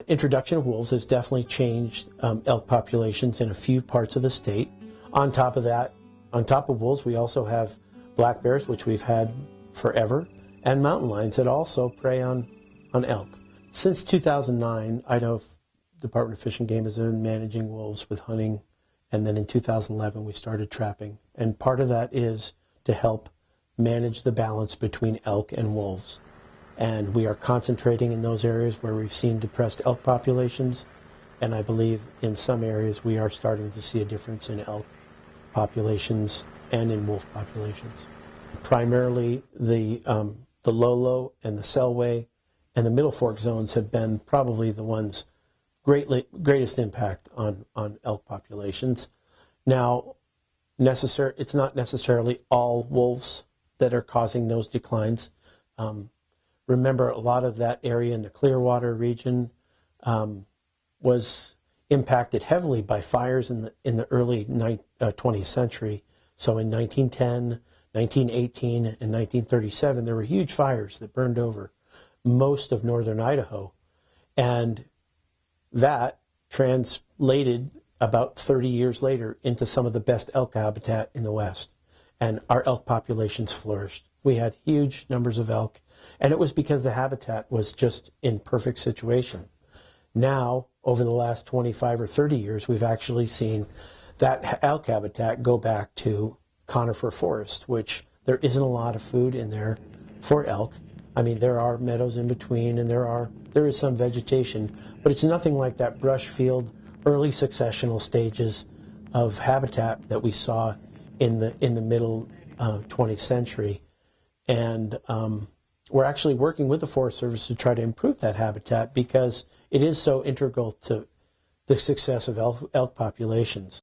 introduction of wolves has definitely changed elk populations in a few parts of the state. On top of that, on top of wolves, we also have black bears, which we've had forever, and mountain lions that also prey on elk. Since 2009, Idaho Department of Fish and Game has been managing wolves with hunting, and then in 2011 we started trapping. And part of that is to help manage the balance between elk and wolves. And we are concentrating in those areas where we've seen depressed elk populations, and I believe in some areas we are starting to see a difference in elk populations and in wolf populations. Primarily the Lolo and the Selway and the Middle Fork zones have been probably the ones greatest impact on elk populations. Now, it's not necessarily all wolves that are causing those declines. Remember, a lot of that area in the Clearwater region was impacted heavily by fires in the early 20th century. So in 1910, 1918, and 1937, there were huge fires that burned over most of northern Idaho. And that translated about 30 years later into some of the best elk habitat in the West. And our elk populations flourished. We had huge numbers of elk, and it was because the habitat was just in perfect situation. Now, over the last 25 or 30 years, we've actually seen that elk habitat go back to conifer forest, which there isn't a lot of food in there for elk. I mean, there are meadows in between, and there is some vegetation, but it's nothing like that brush field, early successional stages of habitat that we saw in the middle 20th century. And we're actually working with the Forest Service to try to improve that habitat because it is so integral to the success of elk populations.